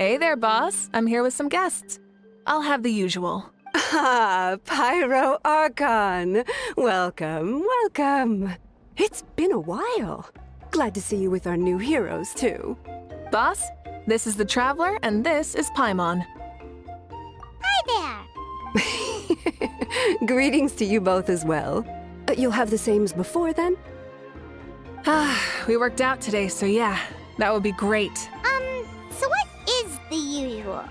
Hey there, boss. I'm here with some guests. I'll have the usual. Ah, Pyro Archon. Welcome, welcome. It's been a while. Glad to see you with our new heroes, too. Boss, this is the Traveler, and this is Paimon. Hi there. Greetings to you both as well. You'll have the same as before, then? We worked out today, so yeah, that would be great. So what is the usual?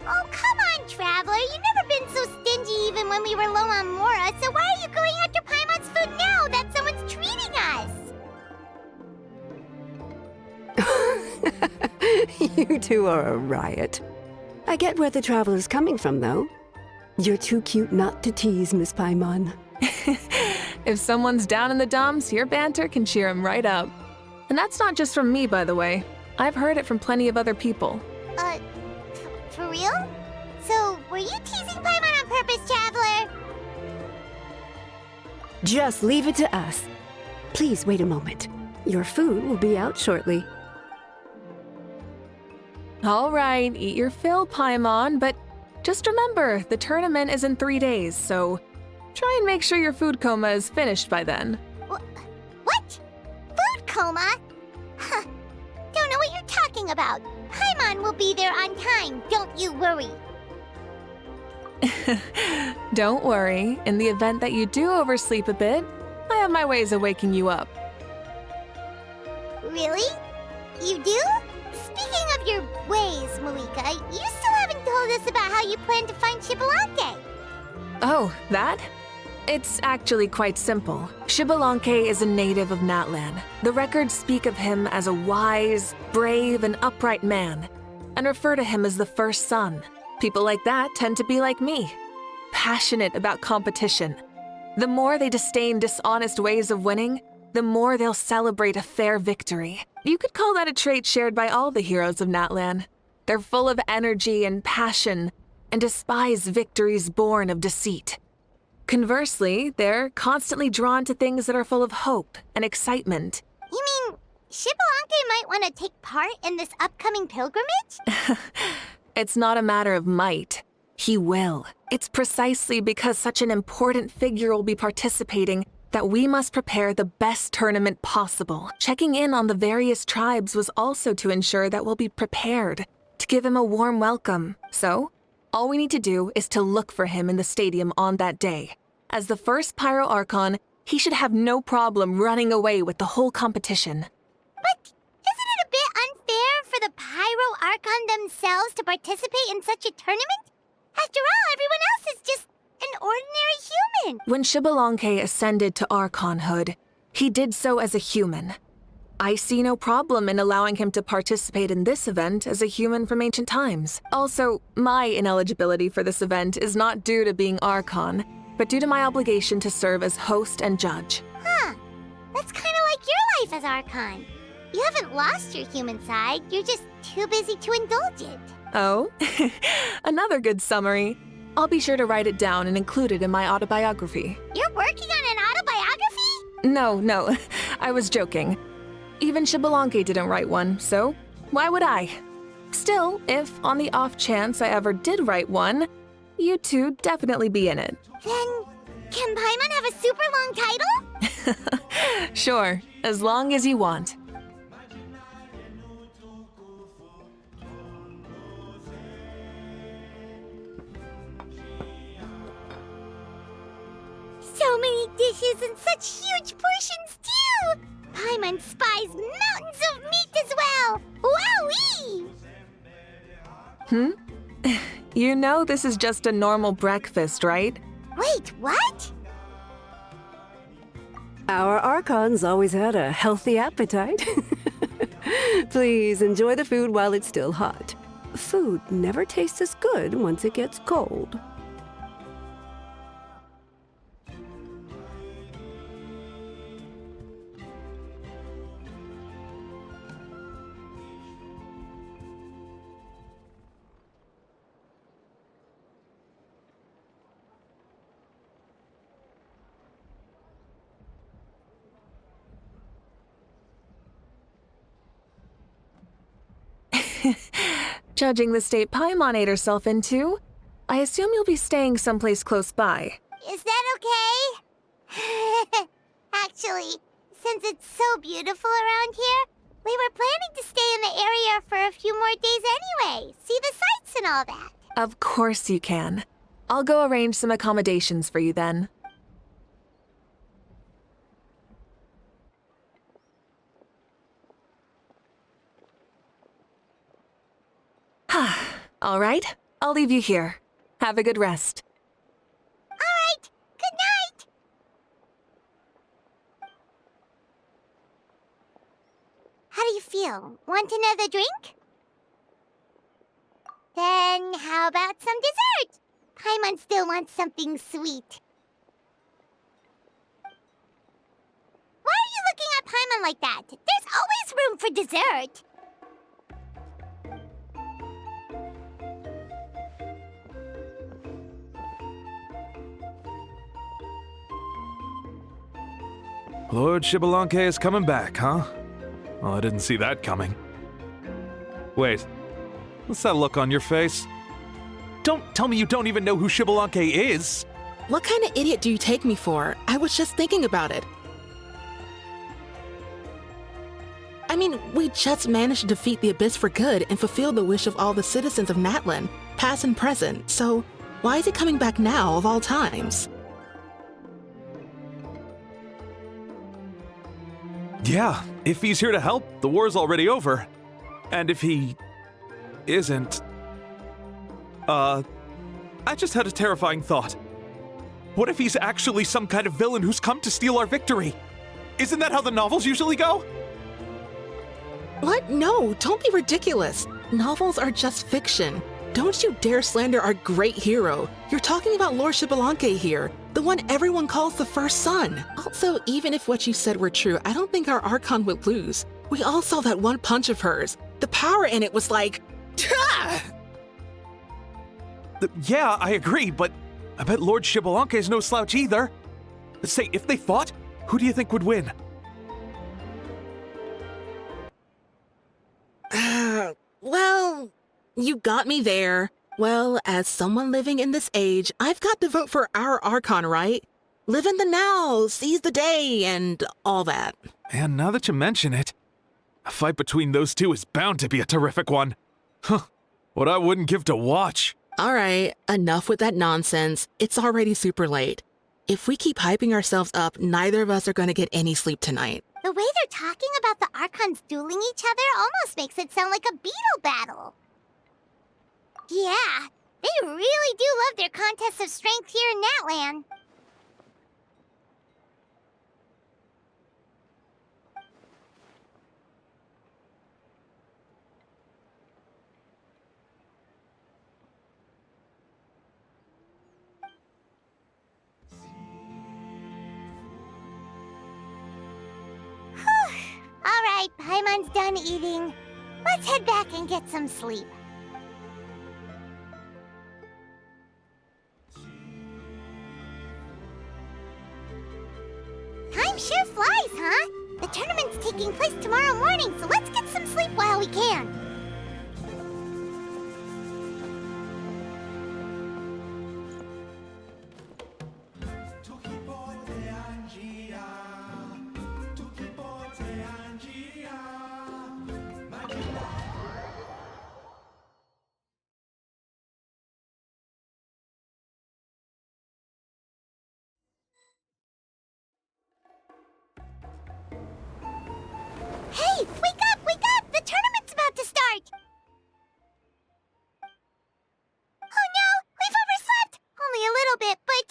Oh, come on, Traveler. You've never been so stingy even when we were low on Mora, so why are you going after Paimon's food now that someone's treating us? You two are a riot. I get where the Traveler's coming from, though. You're too cute not to tease, Miss Paimon. If someone's down in the dumps, your banter can cheer him right up. And that's not just from me, by the way. I've heard it from plenty of other people. For real? So, were you teasing Paimon on purpose, Traveler? Just leave it to us. Please wait a moment. Your food will be out shortly. All right, eat your fill, Paimon, but just remember, the tournament is in 3 days, so try and make sure your food coma is finished by then. What? Food coma? Huh. Don't know what you're talking about. Paimon will be there on time, don't you worry. Don't worry, in the event that you do oversleep a bit, I have my ways of waking you up. Really? You do? Speaking of your ways, Mavuika, you still haven't told us about how you plan to find Xbalanque. Oh, that? It's actually quite simple. Xbalanque is a native of Natlan. The records speak of him as a wise, brave, and upright man, and refer to him as the first son. People like that tend to be like me, passionate about competition. The more they disdain dishonest ways of winning, the more they'll celebrate a fair victory. You could call that a trait shared by all the heroes of Natlan. They're full of energy and passion, and despise victories born of deceit. Conversely, they're constantly drawn to things that are full of hope and excitement. You mean Xbalanque might want to take part in this upcoming pilgrimage? It's not a matter of might. He will. It's precisely because such an important figure will be participating that we must prepare the best tournament possible. Checking in on the various tribes was also to ensure that we'll be prepared to give him a warm welcome. So, all we need to do is to look for him in the stadium on that day. As the first Pyro Archon, he should have no problem running away with the whole competition. But isn't it a bit unfair for the Pyro Archon themselves to participate in such a tournament? After all, everyone else is just an ordinary human. When Xbalanque ascended to Archonhood, he did so as a human. I see no problem in allowing him to participate in this event as a human from ancient times. Also, my ineligibility for this event is not due to being Archon, but due to my obligation to serve as host and judge. Huh. That's kind of like your life as Archon. You haven't lost your human side, you're just too busy to indulge it. Oh, another good summary. I'll be sure to write it down and include it in my autobiography. You're working on an autobiography? No, I was joking. Even Xbalanque didn't write one, so why would I? Still, if on the off chance I ever did write one, you two definitely be in it. Then, can Paimon have a super long title? Sure, as long as you want. So many dishes and such huge portions, too! Paimon spies mountains of meat as well! Wowee! You know this is just a normal breakfast, right? Wait, what? Our Archons always had a healthy appetite. Please enjoy the food while it's still hot. Food never tastes as good once it gets cold. Judging the state Paimon ate herself into, I assume you'll be staying someplace close by. Is that okay? Actually, since it's so beautiful around here, we were planning to stay in the area for a few more days anyway. See the sights and all that. Of course you can. I'll go arrange some accommodations for you then. All right, I'll leave you here. Have a good rest. All right, good night. How do you feel? Want another drink? Then how about some dessert? Paimon still wants something sweet. Why are you looking at Paimon like that? There's always room for dessert. Lord Xbalanque is coming back, huh? Well, I didn't see that coming. Wait, what's that look on your face? Don't tell me you don't even know who Xbalanque is! What kind of idiot do you take me for? I was just thinking about it. I mean, we just managed to defeat the Abyss for good and fulfill the wish of all the citizens of Natlan, past and present, so why is he coming back now of all times? Yeah, if he's here to help, the war's already over. And if he isn't... I just had a terrifying thought. What if he's actually some kind of villain who's come to steal our victory? Isn't that how the novels usually go? What? No, don't be ridiculous. Novels are just fiction. Don't you dare slander our great hero. You're talking about Lord Xbalanque here, the one everyone calls the first son. Also, even if what you said were true, I don't think our Archon would lose. We all saw that one punch of hers. The power in it was like... Tah! Yeah, I agree, but I bet Lord Xbalanque is no slouch either. Say, if they fought, who do you think would win? Well, you got me there. Well, as someone living in this age, I've got to vote for our Archon, right? Live in the now, seize the day, and all that. And now that you mention it, a fight between those two is bound to be a terrific one. Huh, what I wouldn't give to watch. All right, enough with that nonsense. It's already super late. If we keep hyping ourselves up, neither of us are going to get any sleep tonight. The way they're talking about the Archons dueling each other almost makes it sound like a beetle battle. Yeah, they really do love their contests of strength here in Natlan. All right, Paimon's done eating. Let's head back and get some sleep. Time sure flies, huh? The tournament's taking place tomorrow morning, so let's get some sleep while we can. Hey, wake up, wake up! The tournament's about to start! Oh no, we've overslept! Only a little bit, but...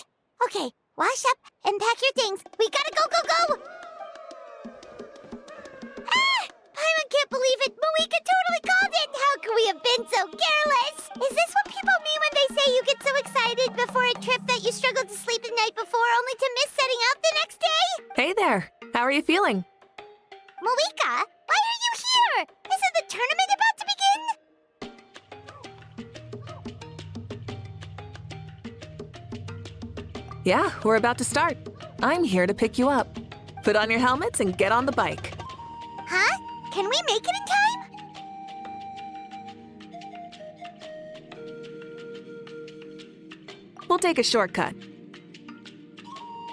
Okay, wash up and pack your things. We gotta go, go, go! Ah! Paimon can't believe it! Mavuika totally called it! How could we have been so careless? Is this what people mean when they say you get so excited before a trip that you struggled to sleep the night before only to miss setting out the next day? Hey there, how are you feeling? Mavuika, why are you here? Isn't the tournament about to begin? Yeah, we're about to start. I'm here to pick you up. Put on your helmets and get on the bike. Huh? Can we make it in time? We'll take a shortcut.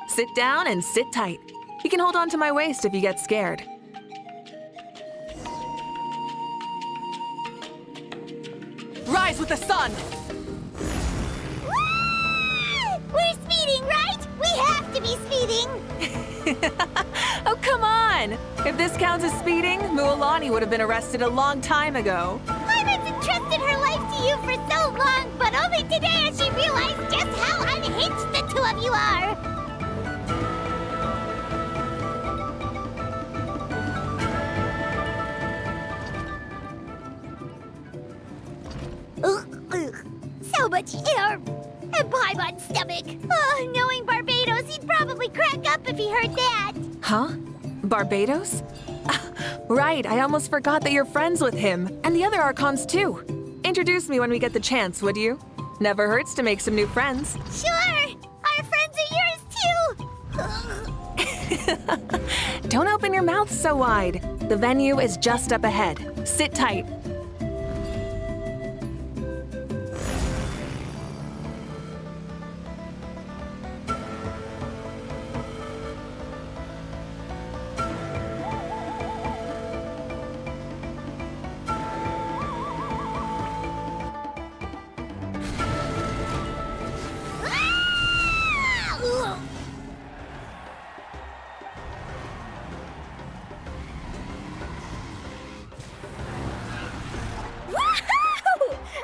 Sit down and sit tight. You can hold on to my waist if you get scared. Rise with the sun! We're speeding, right? We have to be speeding! Oh, come on! If this counts as speeding, Mualani would have been arrested a long time ago. Ivan's entrusted her life to you for so long, but only today has she realized just how unhinged the two of you are! So much air! And Paimon's stomach! Oh, knowing Barbados, he'd probably crack up if he heard that! Huh? Barbados? Right, I almost forgot that you're friends with him, and the other Archons too. Introduce me when we get the chance, would you? Never hurts to make some new friends. Sure! Our friends are yours too! Don't open your mouth so wide. The venue is just up ahead. Sit tight.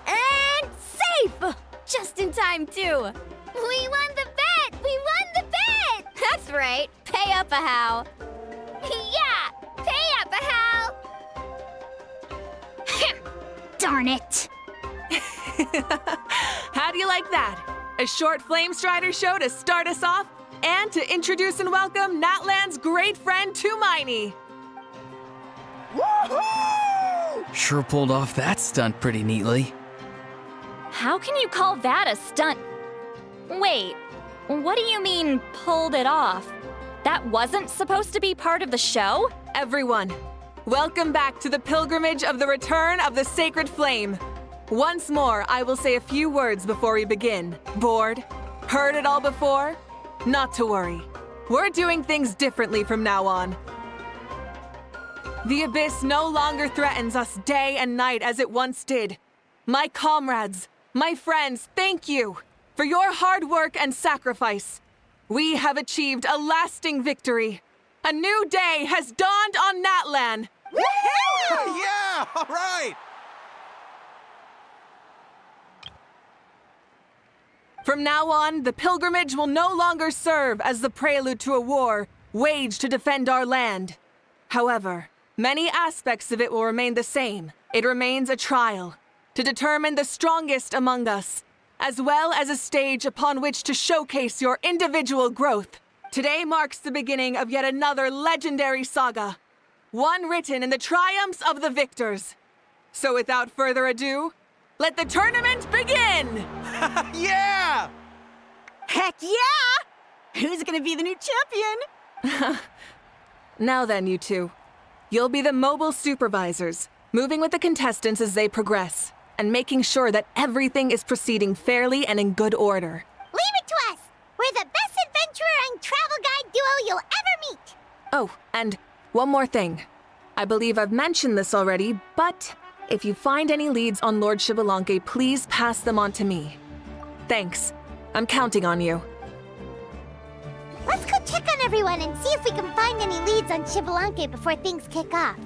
And safe! Just in time, too. We won the bet! We won the bet! That's right. Pay up a how. Yeah! Pay up a how! Darn it! How do you like that? A short Flame Strider show to start us off, and to introduce and welcome Natlan's great friend Tumaini. Sure pulled off that stunt pretty neatly. How can you call that a stunt? Wait, what do you mean, pulled it off? That wasn't supposed to be part of the show? Everyone, welcome back to the pilgrimage of the return of the sacred flame. Once more, I will say a few words before we begin. Bored? Heard it all before? Not to worry. We're doing things differently from now on. The abyss no longer threatens us day and night as it once did. My comrades, my friends, thank you for your hard work and sacrifice. We have achieved a lasting victory. A new day has dawned on Natlan. Yeah! All right! From now on, the pilgrimage will no longer serve as the prelude to a war waged to defend our land. However, many aspects of it will remain the same. It remains a trial to determine the strongest among us, as well as a stage upon which to showcase your individual growth. Today marks the beginning of yet another legendary saga, one written in the triumphs of the victors. So without further ado, let the tournament begin! Yeah! Heck yeah! Who's gonna be the new champion? Now then, you two. You'll be the mobile supervisors, moving with the contestants as they progress, and making sure that everything is proceeding fairly and in good order. Leave it to us! We're the best adventurer and travel guide duo you'll ever meet! Oh, and one more thing. I believe I've mentioned this already, but if you find any leads on Lord Shibalanke, please pass them on to me. Thanks. I'm counting on you. Let's go check on everyone and see if we can find any leads on Shibalanke before things kick off.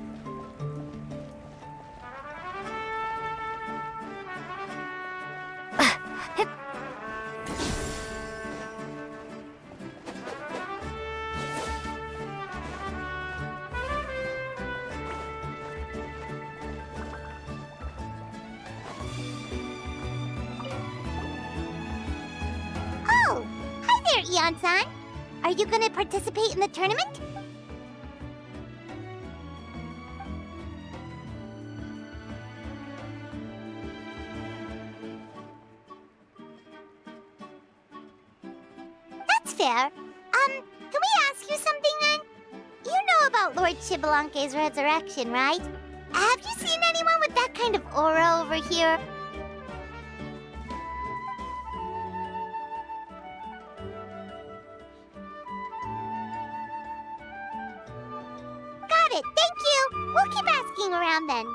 Oh, hi there, Eon-san. Are you gonna participate in the tournament? That's fair. Can we ask you something then? You know about Lord Shibalanke's resurrection, right? Have you seen anyone with that kind of aura over here? it, thank you. We'll keep asking around then.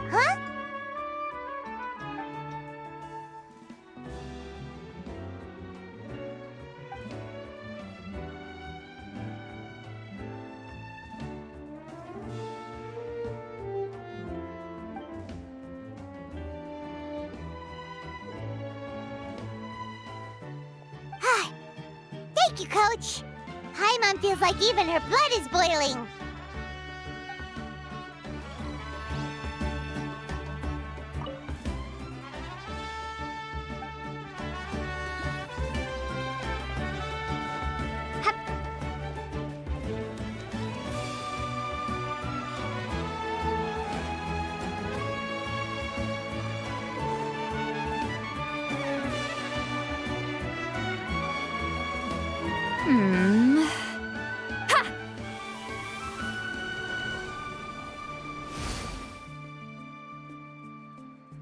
Huh? Thank you, Coach. Paimon feels like even her blood is boiling. Hup. Ha!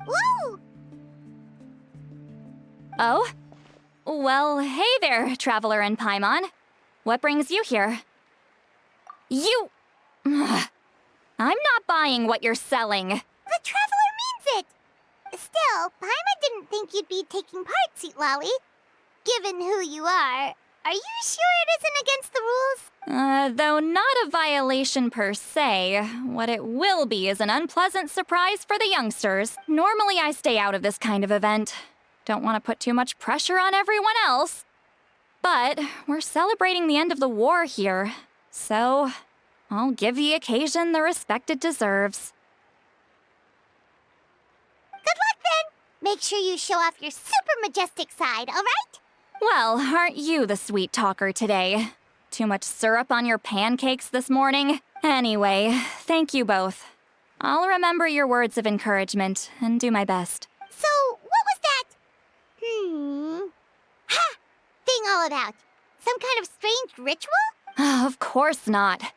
Woo! Oh? Well, hey there, Traveler and Paimon. What brings you here? You... I'm not buying what you're selling. The Traveler means it! Still, Paimon didn't think you'd be taking part, Sweet Lolly. Given who you are you sure it isn't against the rules? Though not a violation per se, what it will be is an unpleasant surprise for the youngsters. Normally I stay out of this kind of event. Don't want to put too much pressure on everyone else. But we're celebrating the end of the war here, so I'll give the occasion the respect it deserves. Good luck then! Make sure you show off your super majestic side, alright? Well, aren't you the sweet talker today? Too much syrup on your pancakes this morning? Anyway, thank you both. I'll remember your words of encouragement and do my best. So, what was that? Ha! Thing all about? Some kind of strange ritual? Of course not.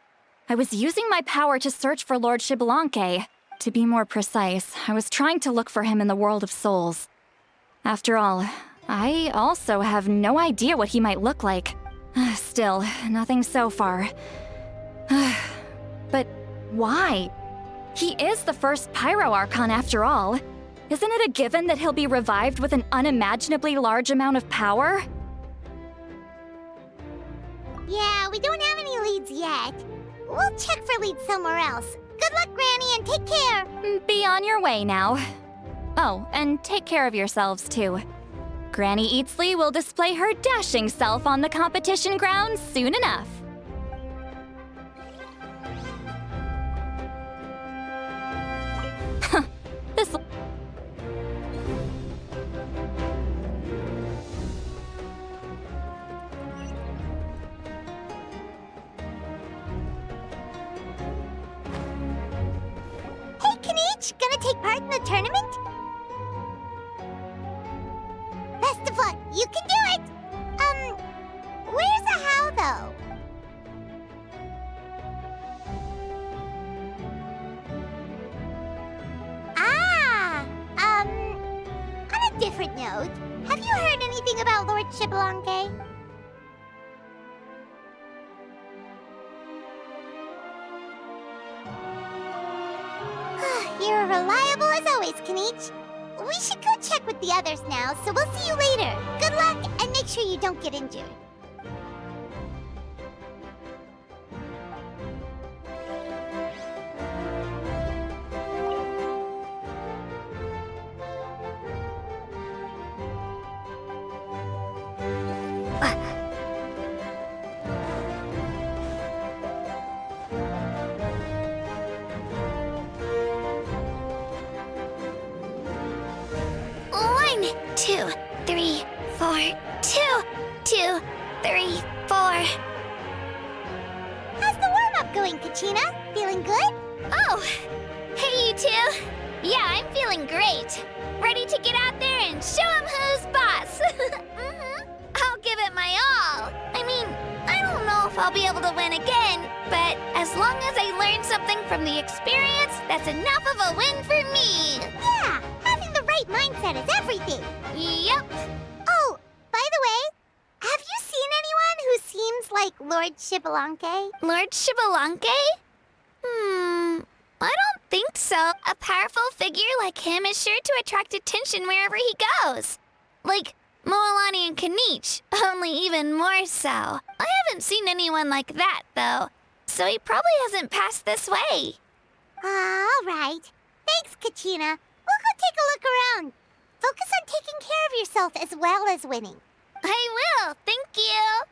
I was using my power to search for Lord Xbalanque. To be more precise, I was trying to look for him in the world of souls. After all, I also have no idea what he might look like. Still, nothing so far. But why? He is the first Pyro Archon after all. Isn't it a given that he'll be revived with an unimaginably large amount of power? Yeah, we don't have any leads yet. We'll check for leads somewhere else. Good luck, Granny, and take care! Be on your way now. Oh, and take care of yourselves too. Granny Eatsley will display her dashing self on the competition grounds soon enough. This... Hey, Kanich! Gonna take part in the tournament? Best of luck! You can do it! Where's the how, though? On a different note, have you heard anything about Lord Xbalanque? You're reliable as always, Kanich. We should go check with the others now, so we'll see you later. Good luck, and make sure you don't get injured. One, 2, 3, 4. 2, 2, 3, 4. How's the warm-up going, Kachina? Feeling good? Oh, hey you two. Yeah, I'm feeling great. Ready to get out there and show 'em who's boss. I'll give it my all. I mean, I don't know if I'll be able to win again, but as long as I learn something from the experience, that's enough of a win for me. Yeah, having the right mindset is everything. Yep. Oh, by the way, have you seen anyone who seems like Lord Shibalanke? Lord Shibalanke? I don't think so. A powerful figure like him is sure to attract attention wherever he goes. Like Moalani and Kanich, only even more so. I haven't seen anyone like that, though, so he probably hasn't passed this way. All right. Thanks, Kachina. We'll go take a look around. Focus on taking care of yourself as well as winning. I will, thank you.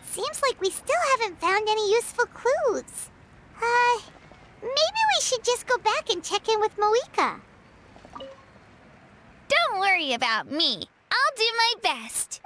Seems like we still haven't found any useful clues. Maybe we should just go back and check in with Mavuika. Don't worry about me. I'll do my best.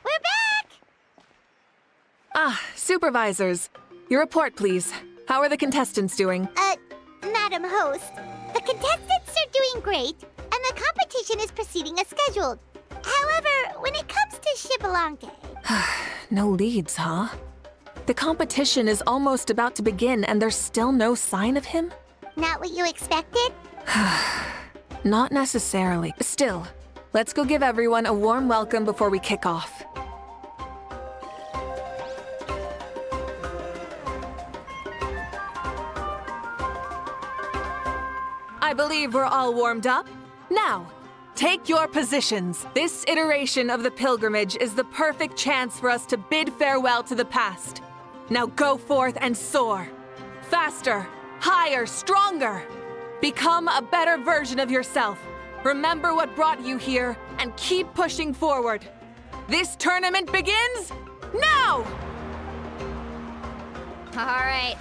We're back! Supervisors. Your report, please. How are the contestants doing? Madam Host, the contestants are doing great, and the competition is proceeding as scheduled. However, when it comes to Shibalanke... No leads, huh? The competition is almost about to begin and there's still no sign of him? Not what you expected? Not necessarily. Still, let's go give everyone a warm welcome before we kick off. I believe we're all warmed up. Now, take your positions. This iteration of the pilgrimage is the perfect chance for us to bid farewell to the past. Now go forth and soar. Faster, higher, stronger. Become a better version of yourself. Remember what brought you here and keep pushing forward. This tournament begins now! All right.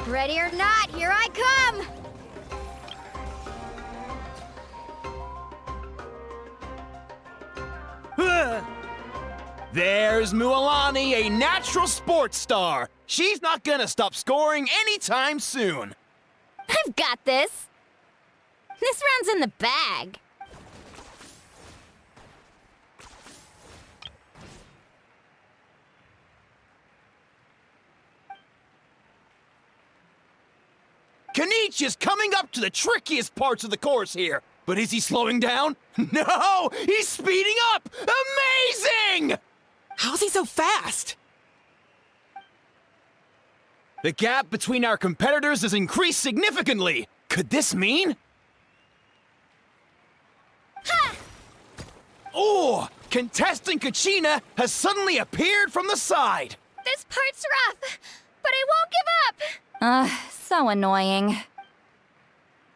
Ready or not, here I come! There's Mualani, a natural sports star. She's not gonna stop scoring anytime soon. I've got this. This round's in the bag. Kanich is coming up to the trickiest parts of the course here. But is he slowing down? No! He's speeding up! Amazing! How's he so fast? The gap between our competitors has increased significantly. Could this mean? Ha! Oh! Contestant Kachina has suddenly appeared from the side. This part's rough, but I won't give up. So annoying.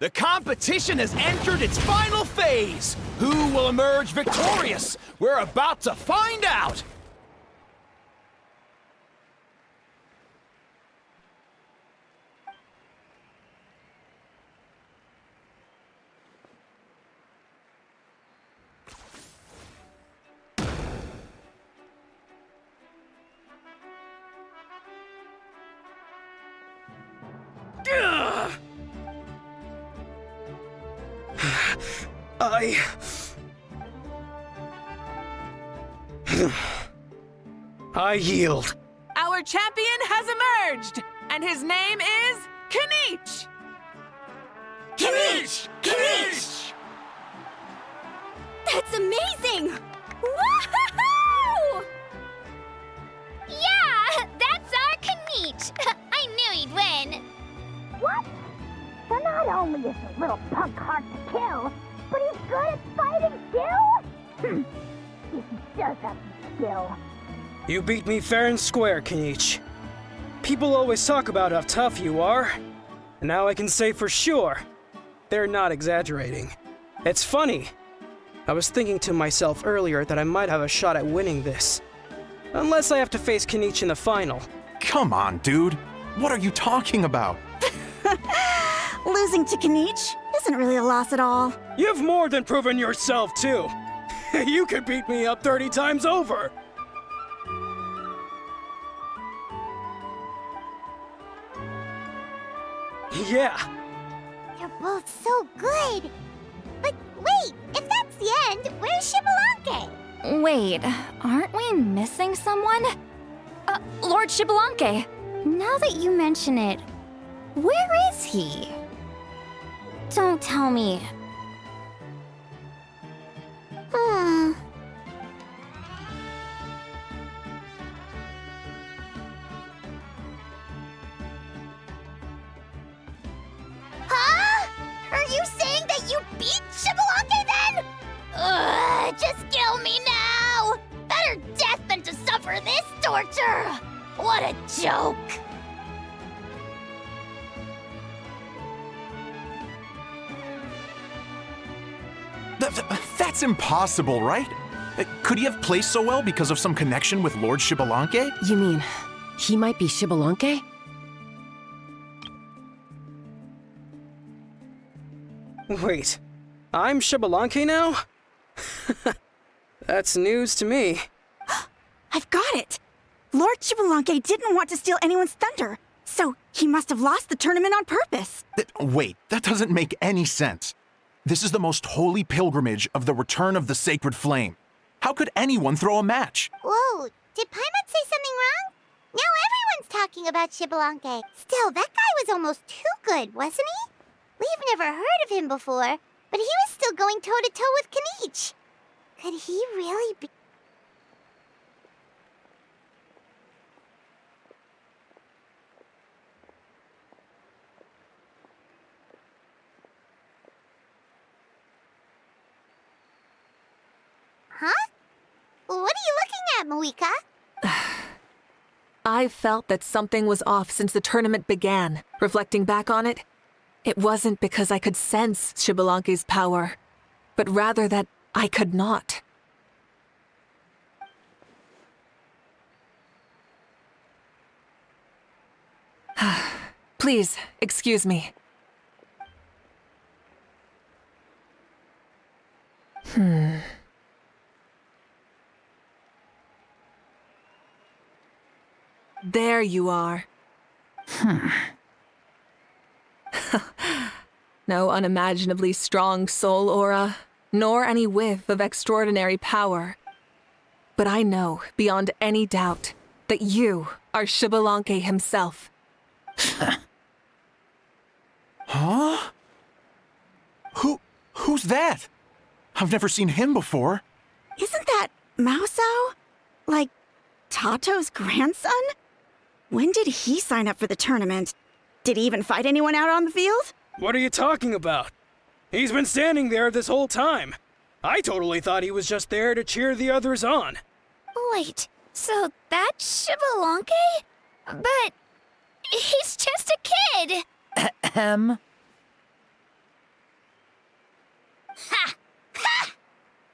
The competition has entered its final phase. Who will emerge victorious? We're about to find out. I yield. Our champion has emerged, and his name is Kanich! Kanich! Kanich! That's amazing! Woohoo! Yeah, that's our Kanich. I knew he'd win. What? So not only is the little punk hard to kill, but he's good at fighting too? He does have skill. You beat me fair and square, Kanich. People always talk about how tough you are, and now I can say for sure, they're not exaggerating. It's funny. I was thinking to myself earlier that I might have a shot at winning this. Unless I have to face Kanich in the final. Come on, dude. What are you talking about? Losing to Kanich isn't really a loss at all. You've more than proven yourself, too. You could beat me up 30 times over. Yeah, They're both so good. But wait, if that's the end, where's Shibalanke? Wait, aren't we missing someone? Lord Shibalanke. Now that you mention it, where is he? Don't tell me. Huh? Are you saying that you beat Shibalanke then? Ugh, just kill me now! Better death than to suffer this torture! What a joke! That's impossible, right? Could he have placed so well because of some connection with Lord Shibalanke? You mean, he might be Shibalanke? Wait, I'm Shibalanke now? That's news to me. I've got it! Lord Shibalanke didn't want to steal anyone's thunder, so he must have lost the tournament on purpose. Wait, that doesn't make any sense. This is the most holy pilgrimage of the return of the sacred flame. How could anyone throw a match? Whoa, did Paimon say something wrong? Now everyone's talking about Shibalanke. Still, that guy was almost too good, wasn't he? We've never heard of him before, but he was still going toe-to-toe with Kanich. Could he really be... Huh? What are you looking at, Mavuika? I felt that something was off since the tournament began. Reflecting back on it, it wasn't because I could sense Shibalanke's power, but rather that I could not. Please, excuse me. There you are. No unimaginably strong soul aura, nor any whiff of extraordinary power. But I know, beyond any doubt, that you are Shibalanke himself. Huh? Who's that? I've never seen him before. Isn't that Mausao? Like, Tato's grandson? When did he sign up for the tournament? Did he even fight anyone out on the field? What are you talking about? He's been standing there this whole time. I totally thought he was just there to cheer the others on. Wait, so that's Shibalanke? But he's just a kid. Ahem. Ha! Ha!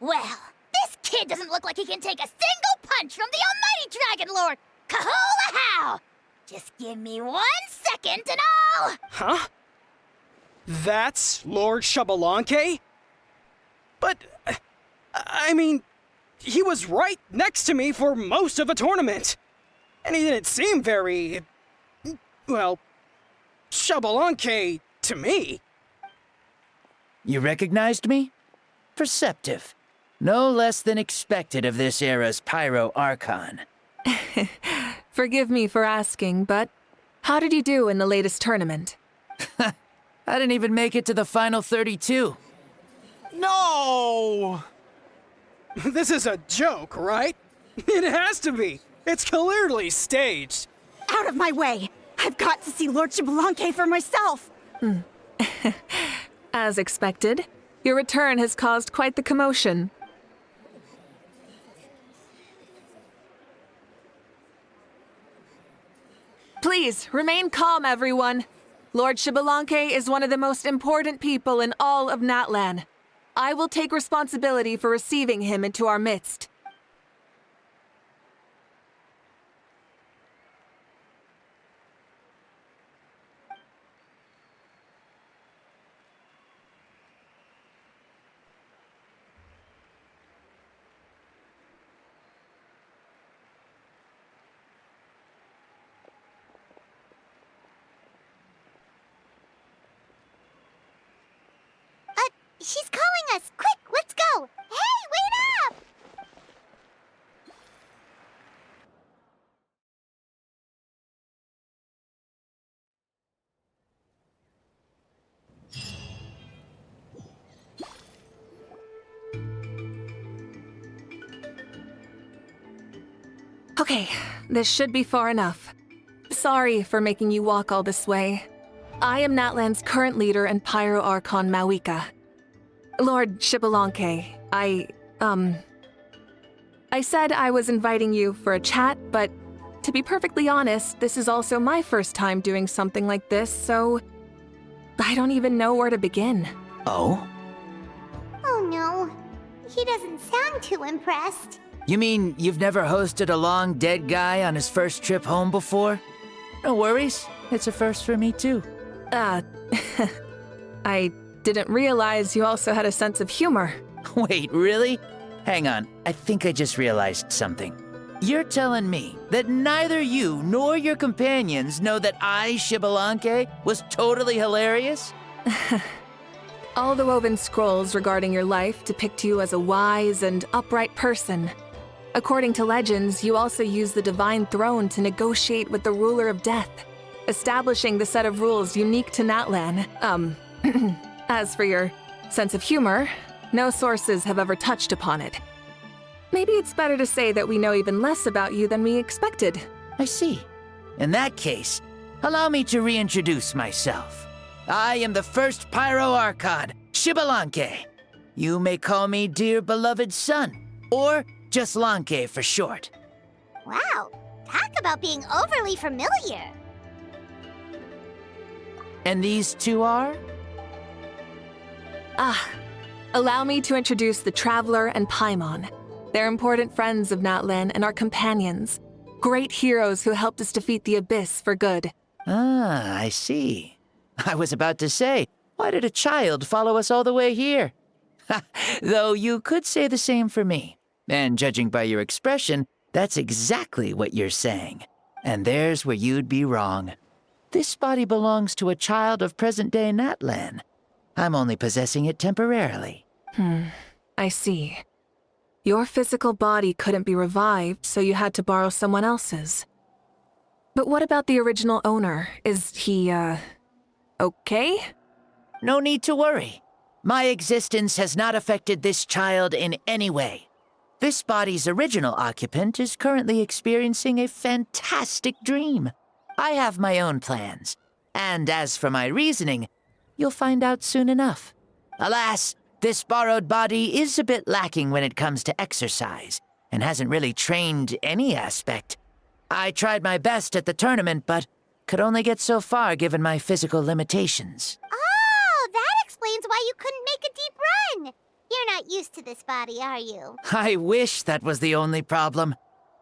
Well, this kid doesn't look like he can take a single punch from the almighty Dragon Lord! Kahola how! Just give me 1 second and I'll... Huh? That's Lord Shibalanke? But, I mean, he was right next to me for most of the tournament. And he didn't seem very, well, Shibalanke to me. You recognized me? Perceptive. No less than expected of this era's Pyro Archon. Forgive me for asking, but how did you do in the latest tournament? I didn't even make it to the final 32. No! This is a joke, right? It has to be. It's clearly staged. Out of my way! I've got to see Lord Shibalanke for myself! As expected, your return has caused quite the commotion. Please, remain calm, everyone. Lord Shibalanke is one of the most important people in all of Natlan. I will take responsibility for receiving him into our midst. She's calling us! Quick, let's go! Hey, wait up! Okay, this should be far enough. Sorry for making you walk all this way. I am Natlan's current leader and Pyro Archon Mavuika. Lord Xbalanque, I said I was inviting you for a chat, but to be perfectly honest, this is also my first time doing something like this, so I don't even know where to begin. Oh? Oh no, he doesn't sound too impressed. You mean you've never hosted a long dead guy on his first trip home before? No worries, it's a first for me too. I didn't realize you also had a sense of humor. Wait, really? Hang on, I think I just realized something. You're telling me that neither you nor your companions know that I, Xbalanque, was totally hilarious? All the woven scrolls regarding your life depict you as a wise and upright person. According to legends, you also use the Divine Throne to negotiate with the Ruler of Death, establishing the set of rules unique to Natlan. As for your sense of humor, no sources have ever touched upon it. Maybe it's better to say that we know even less about you than we expected. I see. In that case, allow me to reintroduce myself. I am the first Pyro Archon, Xbalanque. You may call me dear beloved son, or just Lanque for short. Wow, talk about being overly familiar. And these two are? Allow me to introduce the Traveler and Paimon. They're important friends of Natlan and our companions. Great heroes who helped us defeat the Abyss for good. Ah, I see. I was about to say, why did a child follow us all the way here? Though you could say the same for me. And judging by your expression, that's exactly what you're saying. And there's where you'd be wrong. This body belongs to a child of present-day Natlan. I'm only possessing it temporarily. I see. Your physical body couldn't be revived, so you had to borrow someone else's. But what about the original owner? Is he, okay? No need to worry. My existence has not affected this child in any way. This body's original occupant is currently experiencing a fantastic dream. I have my own plans. And as for my reasoning, you'll find out soon enough. Alas, this borrowed body is a bit lacking when it comes to exercise, and hasn't really trained any aspect. I tried my best at the tournament, but could only get so far given my physical limitations. Oh, that explains why you couldn't make a deep run. You're not used to this body, are you? I wish that was the only problem.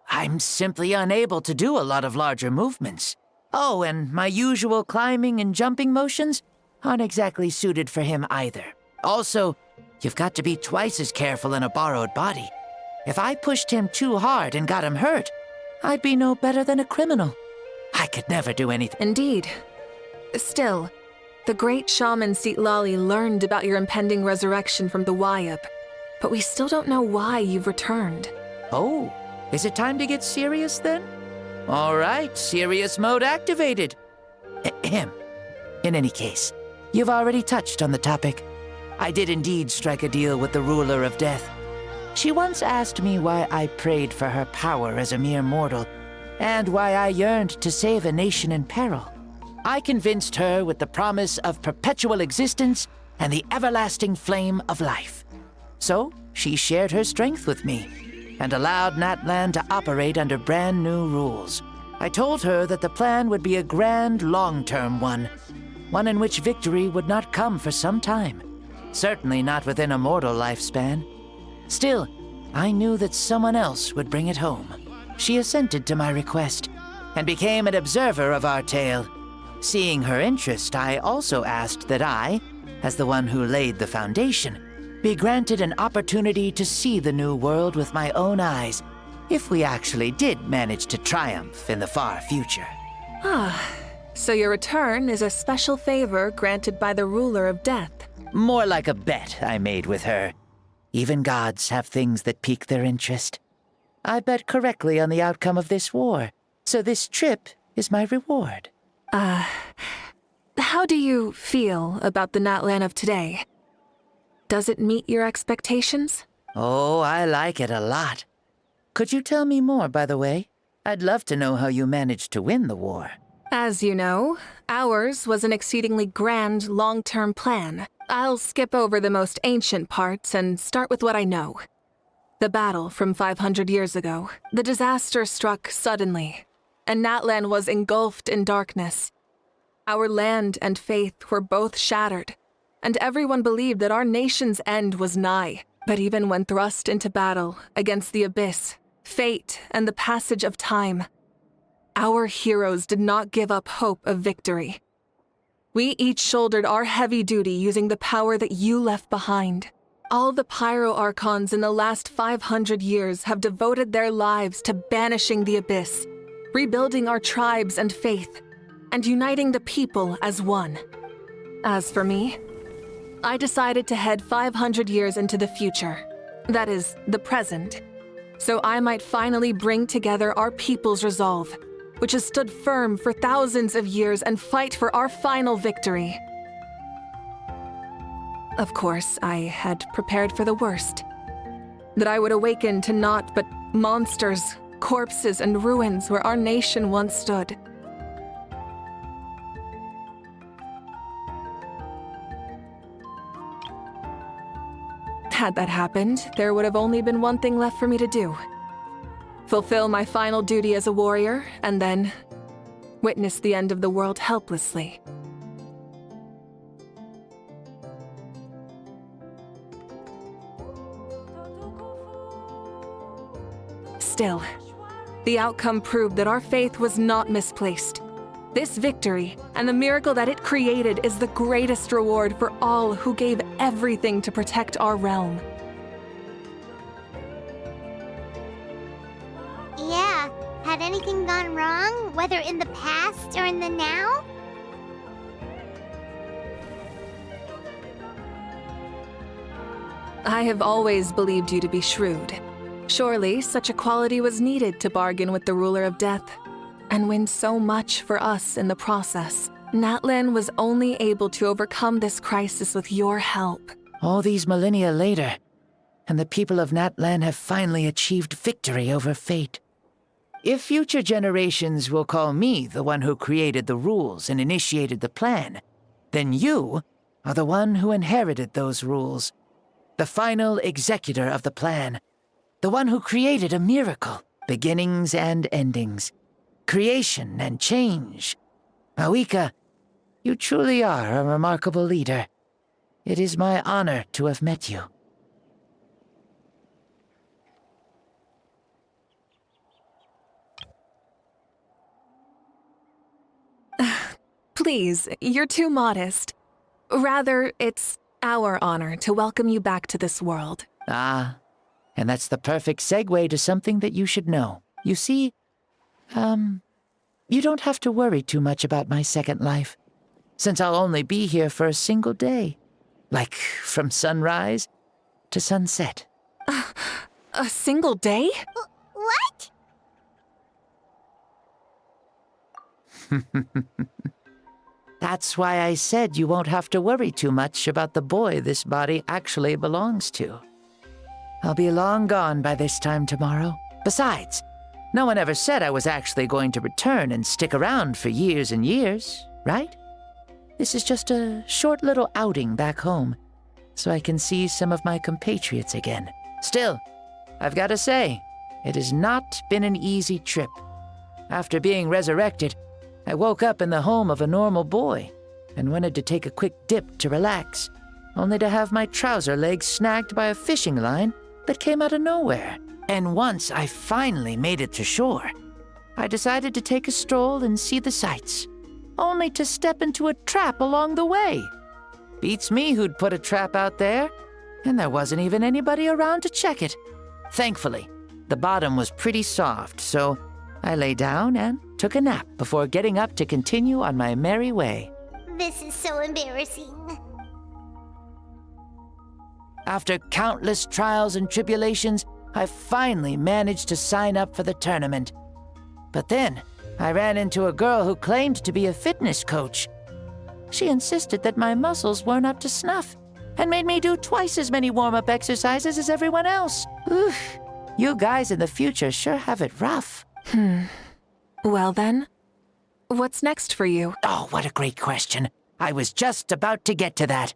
I'm simply unable to do a lot of larger movements. Oh, and my usual climbing and jumping motions aren't exactly suited for him either. Also, you've got to be twice as careful in a borrowed body. If I pushed him too hard and got him hurt, I'd be no better than a criminal. I could never do anything. Indeed. Still, the great shaman Citlali learned about your impending resurrection from the Wayup, but we still don't know why you've returned. Oh, is it time to get serious then? All right, serious mode activated. Ahem. In any case, you've already touched on the topic. I did indeed strike a deal with the Ruler of Death. She once asked me why I prayed for her power as a mere mortal, and why I yearned to save a nation in peril. I convinced her with the promise of perpetual existence and the everlasting flame of life. So, she shared her strength with me, and allowed Natlan to operate under brand new rules. I told her that the plan would be a grand, long-term one in which victory would not come for some time. Certainly not within a mortal lifespan. Still, I knew that someone else would bring it home. She assented to my request, and became an observer of our tale. Seeing her interest, I also asked that I, as the one who laid the foundation, be granted an opportunity to see the new world with my own eyes, if we actually did manage to triumph in the far future. So your return is a special favor granted by the Ruler of Death. More like a bet I made with her. Even gods have things that pique their interest. I bet correctly on the outcome of this war, so this trip is my reward. How do you feel about the Natlan of today? Does it meet your expectations? Oh, I like it a lot. Could you tell me more, by the way? I'd love to know how you managed to win the war. As you know, ours was an exceedingly grand, long-term plan. I'll skip over the most ancient parts and start with what I know. The battle from 500 years ago. The disaster struck suddenly, and Natlan was engulfed in darkness. Our land and faith were both shattered, and everyone believed that our nation's end was nigh. But even when thrust into battle against the abyss, fate, and the passage of time, our heroes did not give up hope of victory. We each shouldered our heavy duty using the power that you left behind. All the Pyro Archons in the last 500 years have devoted their lives to banishing the abyss, rebuilding our tribes and faith, and uniting the people as one. As for me, I decided to head 500 years into the future, that is, the present, so I might finally bring together our people's resolve, which has stood firm for thousands of years, and fight for our final victory. Of course, I had prepared for the worst. That I would awaken to naught but monsters, corpses, and ruins where our nation once stood. Had that happened, there would have only been one thing left for me to do. Fulfill my final duty as a warrior, and then witness the end of the world helplessly. Still, the outcome proved that our faith was not misplaced. This victory, and the miracle that it created, is the greatest reward for all who gave everything to protect our realm. Yeah, had anything gone wrong, whether in the past or in the now? I have always believed you to be shrewd. Surely, such a quality was needed to bargain with the ruler of death, and win so much for us in the process. Natlan was only able to overcome this crisis with your help. All these millennia later, and the people of Natlan have finally achieved victory over fate. If future generations will call me the one who created the rules and initiated the plan, then you are the one who inherited those rules. The final executor of the plan. The one who created a miracle. Beginnings and endings. Creation and change. Mavuika, you truly are a remarkable leader. It is my honor to have met you. Please, you're too modest. Rather, it's our honor to welcome you back to this world. Ah, and that's the perfect segue to something that you should know. You see, you don't have to worry too much about my second life, since I'll only be here for a single day. Like, from sunrise to sunset. A single day? What? That's why I said you won't have to worry too much about the boy this body actually belongs to. I'll be long gone by this time tomorrow. Besides, no one ever said I was actually going to return and stick around for years and years, right? This is just a short little outing back home, so I can see some of my compatriots again. Still, I've got to say, it has not been an easy trip. After being resurrected, I woke up in the home of a normal boy and wanted to take a quick dip to relax, only to have my trouser legs snagged by a fishing line that came out of nowhere. And once I finally made it to shore, I decided to take a stroll and see the sights, only to step into a trap along the way. Beats me who'd put a trap out there, and there wasn't even anybody around to check it. Thankfully, the bottom was pretty soft, so I lay down and took a nap before getting up to continue on my merry way. This is so embarrassing. After countless trials and tribulations, I finally managed to sign up for the tournament. But then, I ran into a girl who claimed to be a fitness coach. She insisted that my muscles weren't up to snuff, and made me do twice as many warm-up exercises as everyone else. Oof, you guys in the future sure have it rough. Well then, what's next for you? Oh, what a great question. I was just about to get to that.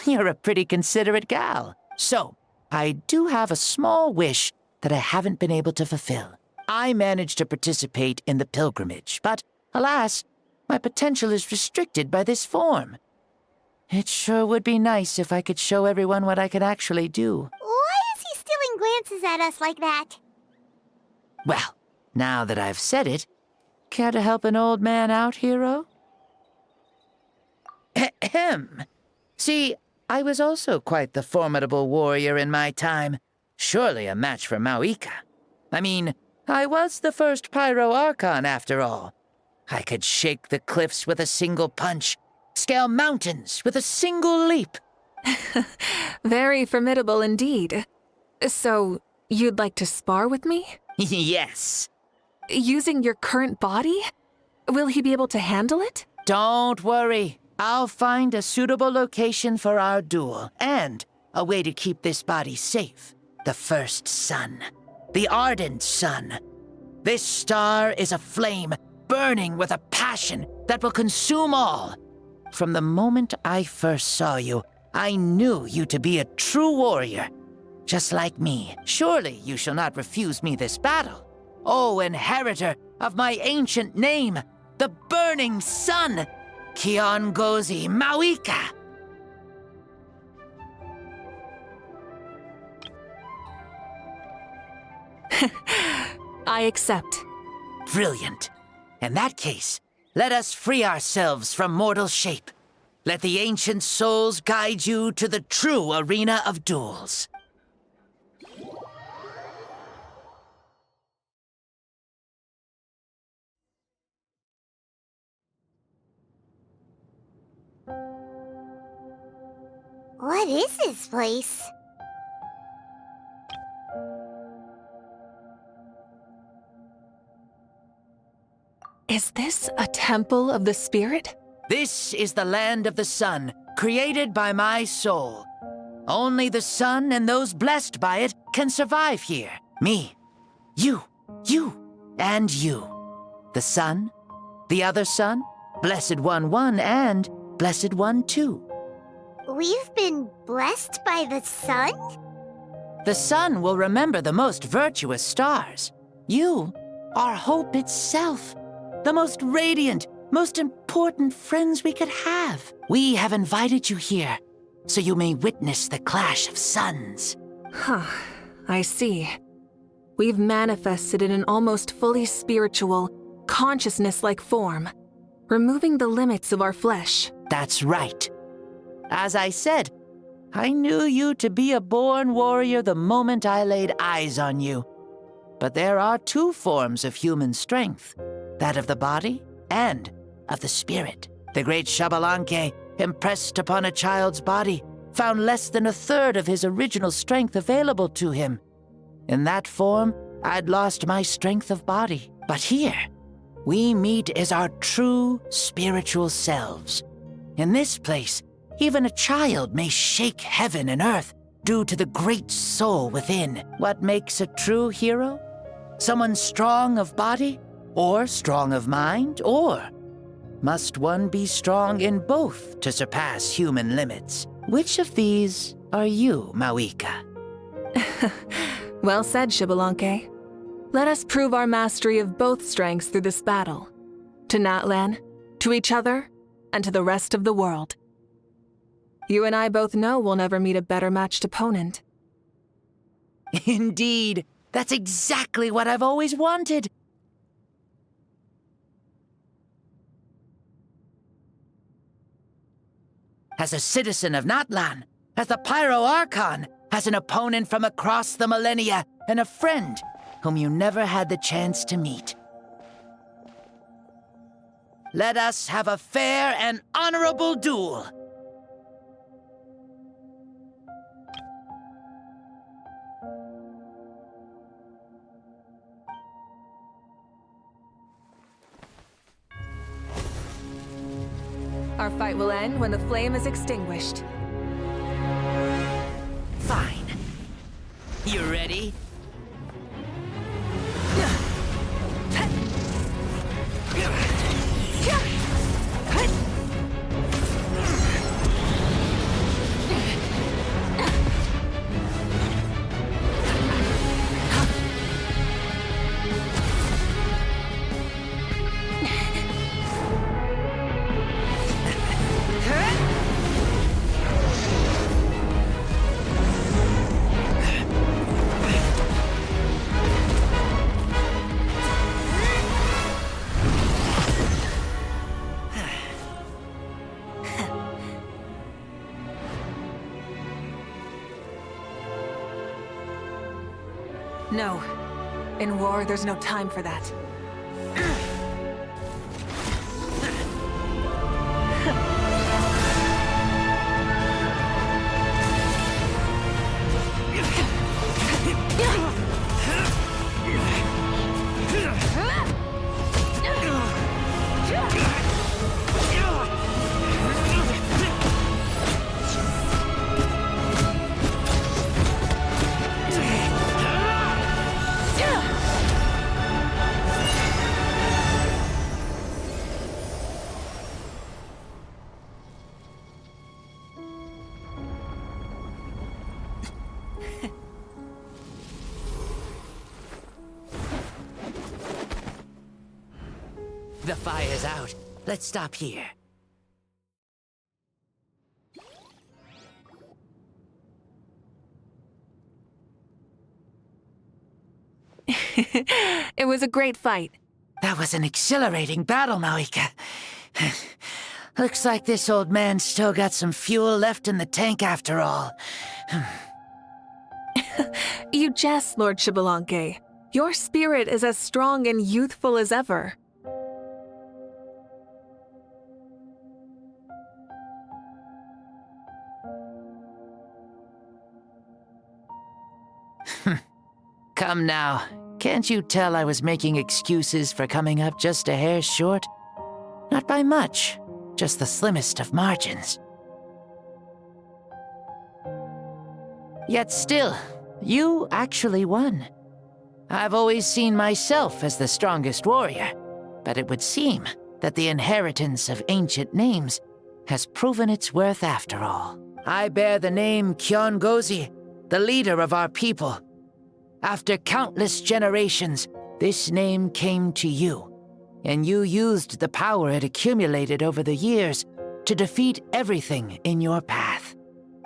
You're a pretty considerate gal. So, I do have a small wish that I haven't been able to fulfill. I managed to participate in the pilgrimage, but alas, my potential is restricted by this form. It sure would be nice if I could show everyone what I could actually do. Why is he stealing glances at us like that? Well, now that I've said it, care to help an old man out, hero? Ahem. See, I was also quite the formidable warrior in my time. Surely a match for Mavuika. I mean, I was the first Pyro Archon after all. I could shake the cliffs with a single punch, scale mountains with a single leap. Very formidable indeed. So, you'd like to spar with me? Yes. Using your current body? Will he be able to handle it? Don't worry. I'll find a suitable location for our duel, and a way to keep this body safe. The first sun. The ardent sun. This star is a flame, burning with a passion that will consume all. From the moment I first saw you, I knew you to be a true warrior. Just like me, surely you shall not refuse me this battle. O inheritor of my ancient name, the burning sun, Kiongozi Mavuika. I accept. Brilliant. In that case, let us free ourselves from mortal shape. Let the ancient souls guide you to the true arena of duels. What is this place? Is this a temple of the spirit? This is the land of the sun, created by my soul. Only the sun and those blessed by it can survive here. Me, you, and you. The sun, the other sun, Blessed One 1, and Blessed One 2. We've been blessed by the sun? The sun will remember the most virtuous stars. You are hope itself. The most radiant, most important friends we could have. We have invited you here, so you may witness the clash of suns. Huh, I see. We've manifested in an almost fully spiritual, consciousness-like form, removing the limits of our flesh. That's right. As I said, I knew you to be a born warrior the moment I laid eyes on you. But there are two forms of human strength, that of the body and of the spirit. The great Xbalanque, impressed upon a child's body, found less than a third of his original strength available to him. In that form, I'd lost my strength of body. But here, we meet as our true spiritual selves. In this place, even a child may shake heaven and earth due to the great soul within. What makes a true hero? Someone strong of body, or strong of mind, or must one be strong in both to surpass human limits? Which of these are you, Mavuika? Well said, Xbalanque. Let us prove our mastery of both strengths through this battle. To Natlan, to each other, and to the rest of the world. You and I both know we'll never meet a better matched opponent. Indeed. That's exactly what I've always wanted. As a citizen of Natlan, as the Pyro Archon, as an opponent from across the millennia, and a friend whom you never had the chance to meet. Let us have a fair and honorable duel. Our fight will end when the flame is extinguished. Fine. You ready? No. In war, there's no time for that. The fire's out. Let's stop here. It was a great fight. That was an exhilarating battle, Mavuika. Looks like this old man's still got some fuel left in the tank after all. You jest, Lord Xbalanque. Your spirit is as strong and youthful as ever. Come now. Can't you tell I was making excuses for coming up just a hair short? Not by much, just the slimmest of margins. Yet still, you actually won. I've always seen myself as the strongest warrior, but it would seem that the inheritance of ancient names has proven its worth after all. I bear the name Kiongozi, the leader of our people. After countless generations, this name came to you, and you used the power it accumulated over the years to defeat everything in your path.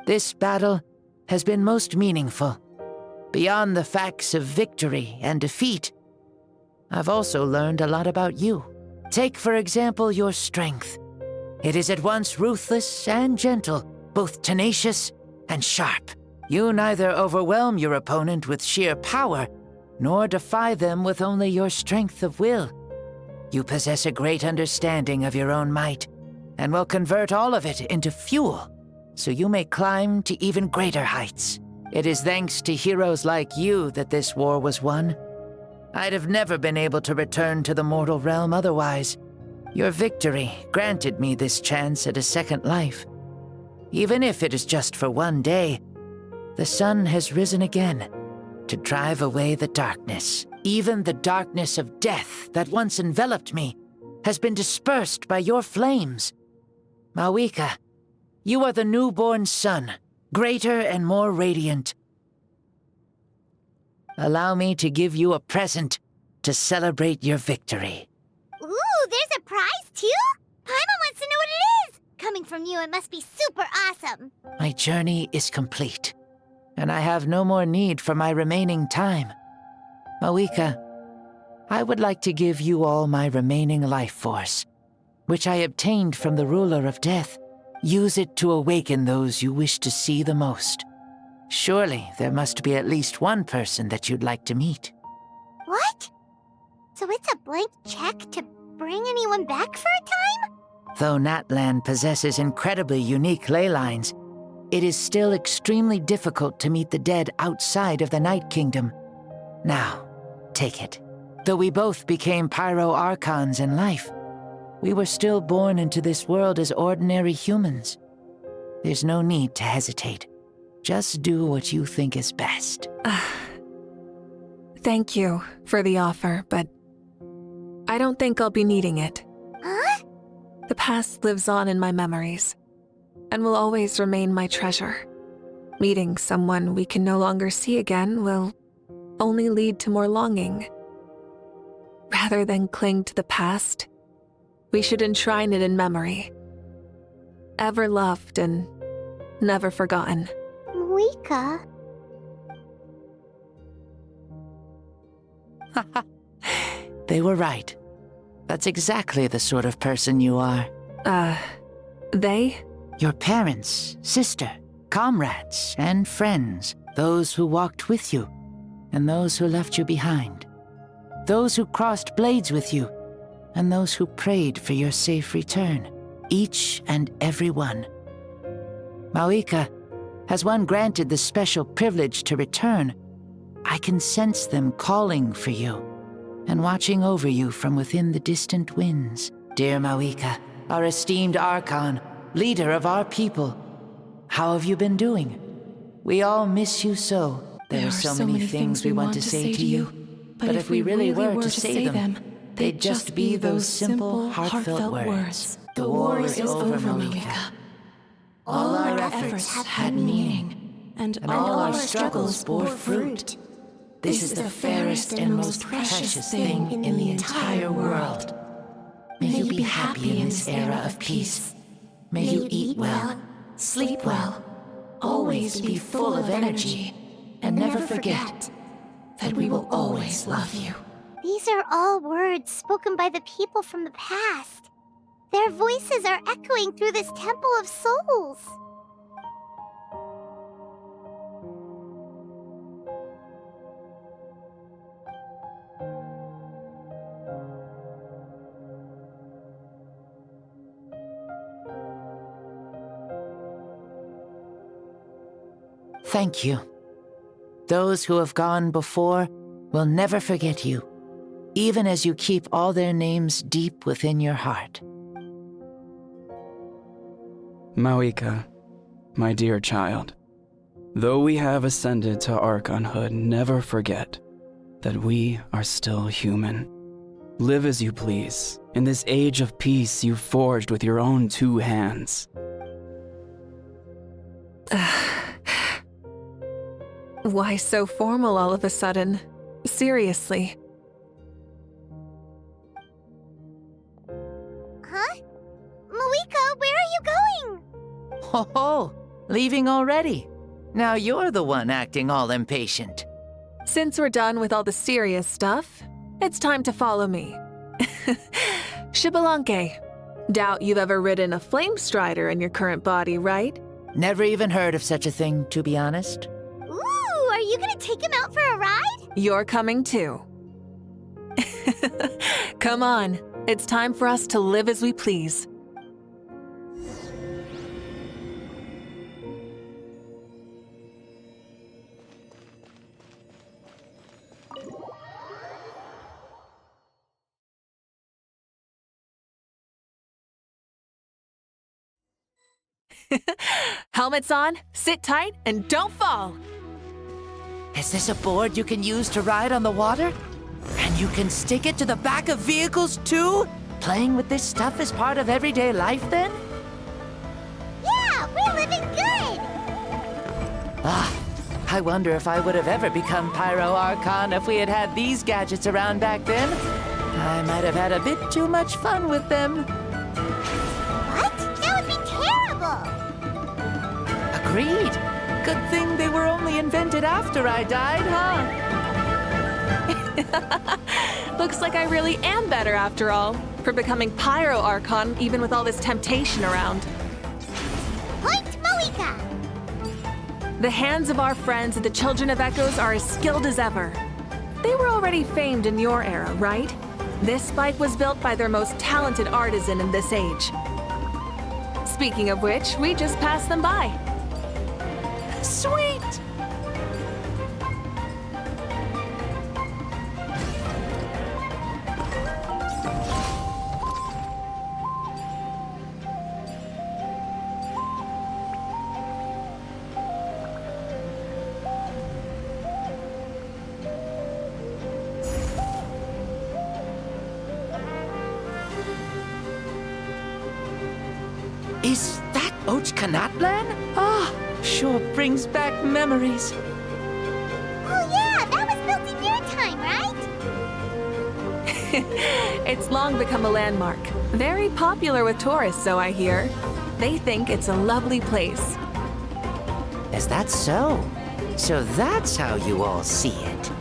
This battle has been most meaningful. Beyond the facts of victory and defeat, I've also learned a lot about you. Take, for example, your strength. It is at once ruthless and gentle, both tenacious and sharp. You neither overwhelm your opponent with sheer power, nor defy them with only your strength of will. You possess a great understanding of your own might, and will convert all of it into fuel, so you may climb to even greater heights. It is thanks to heroes like you that this war was won. I'd have never been able to return to the mortal realm otherwise. Your victory granted me this chance at a second life. Even if it is just for one day, the sun has risen again to drive away the darkness. Even the darkness of death that once enveloped me has been dispersed by your flames. Mavuika, you are the newborn sun, greater and more radiant. Allow me to give you a present to celebrate your victory. Ooh, there's a prize too? Paimon wants to know what it is! Coming from you, it must be super awesome. My journey is complete, and I have no more need for my remaining time. Mavuika, I would like to give you all my remaining life force, which I obtained from the ruler of death. Use it to awaken those you wish to see the most. Surely there must be at least one person that you'd like to meet. What? So it's a blank check to bring anyone back for a time? Though Natlan possesses incredibly unique ley lines, it is still extremely difficult to meet the dead outside of the Night Kingdom. Now, take it. Though we both became Pyro Archons in life, We were still born into this world as ordinary humans. There's no need to hesitate. Just do what you think is best. Thank you for the offer, but I don't think I'll be needing it. Huh? The past lives on in my memories, and will always remain my treasure. Meeting someone we can no longer see again will only lead to more longing. Rather than cling to the past, we should enshrine it in memory. Ever loved and never forgotten. Mavuika? They were right. That's exactly the sort of person you are. They? Your parents, sister, comrades, and friends. Those who walked with you, and those who left you behind. Those who crossed blades with you, and those who prayed for your safe return. Each and every one. Mavuika, as one granted the special privilege to return, I can sense them calling for you, and watching over you from within the distant winds. Dear Mavuika, our esteemed Archon, leader of our people, how have you been doing? We all miss you so. There are so many things we want to say to you, but if we really were to say them, they'd just be those simple, heartfelt words. The war is over, Mavuika. All our efforts had meaning, and all our struggles bore fruit. This is the fairest and most precious thing in the entire world. May you be happy in this era of peace. May you eat well, sleep well, always be full of energy, and never forget that we will always love you. These are all words spoken by the people from the past. Their voices are echoing through this Temple of Souls. Thank you. Those who have gone before will never forget you, even as you keep all their names deep within your heart. Mavuika, my dear child, though we have ascended to Archonhood, never forget that we are still human. Live as you please, in this age of peace you forged with your own 2 hands. Why so formal all of a sudden? Seriously. Huh? Mavuika, where are you going? Ho-ho! Leaving already? Now you're the one acting all impatient. Since we're done with all the serious stuff, it's time to follow me. Xbalanque. Doubt you've ever ridden a flame strider in your current body, right? Never even heard of such a thing, to be honest. Ooh, are you gonna take him out for a ride? You're coming too. Come on, it's time for us to live as we please. Helmets on, sit tight, and don't fall! Is this a board you can use to ride on the water? And you can stick it to the back of vehicles too? Playing with this stuff is part of everyday life then? Yeah, we're living good! I wonder if I would have ever become Pyro Archon if we had had these gadgets around back then. I might have had a bit too much fun with them. What? That would be terrible! Agreed. Good thing they were only invented after I died, huh? Looks like I really am better after all, for becoming Pyro Archon even with all this temptation around. Point Mavuika! The hands of our friends at the Children of Echoes are as skilled as ever. They were already famed in your era, right? This bike was built by their most talented artisan in this age. Speaking of which, we just passed them by. Sweet! Is that Ochkanatlan? Ah, sure brings back memories. Oh yeah, that was built in your time, right? It's long become a landmark. Very popular with tourists, so I hear. They think it's a lovely place. Is that so? So that's how you all see it.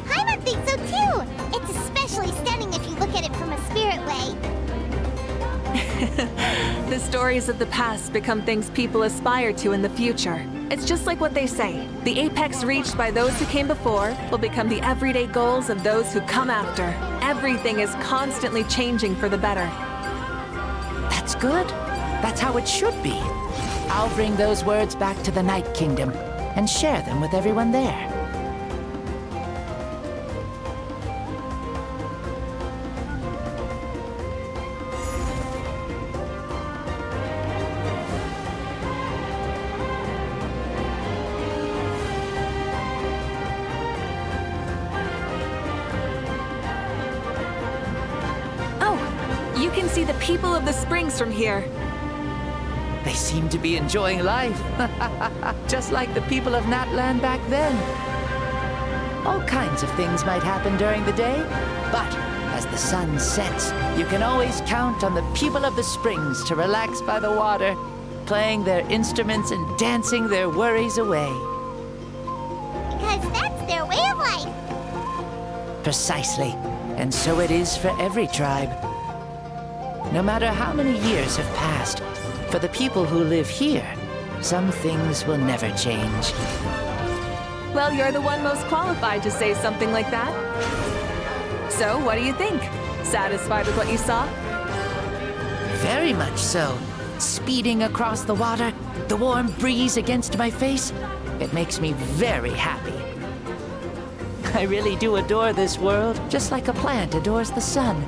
Paimon thinks so too. It's especially stunning if you look at it from a spirit way. The stories of the past become things people aspire to in the future. It's just like what they say. The apex reached by those who came before will become the everyday goals of those who come after. Everything is constantly changing for the better. That's good. That's how it should be. I'll bring those words back to the Night Kingdom and share them with everyone there. You can see the people of the springs from here. They seem to be enjoying life. Just like the people of Natlan back then. All kinds of things might happen during the day, but as the sun sets, you can always count on the people of the springs to relax by the water, playing their instruments and dancing their worries away. Because that's their way of life. Precisely. And so it is for every tribe. No matter how many years have passed, for the people who live here, some things will never change. Well, you're the one most qualified to say something like that. So, what do you think? Satisfied with what you saw? Very much so. Speeding across the water, the warm breeze against my face, it makes me very happy. I really do adore this world, just like a plant adores the sun.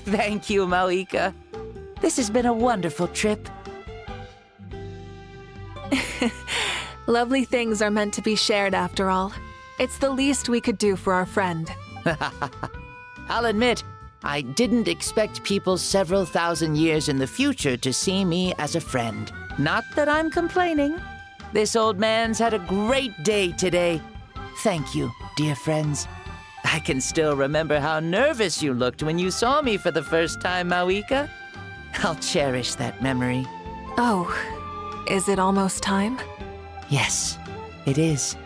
Thank you, Mavuika. This has been a wonderful trip. Lovely things are meant to be shared after all. It's the least we could do for our friend. I'll admit, I didn't expect people several thousand years in the future to see me as a friend. Not that I'm complaining. This old man's had a great day today. Thank you, dear friends. I can still remember how nervous you looked when you saw me for the first time, Mavuika. I'll cherish that memory. Oh, is it almost time? Yes, it is.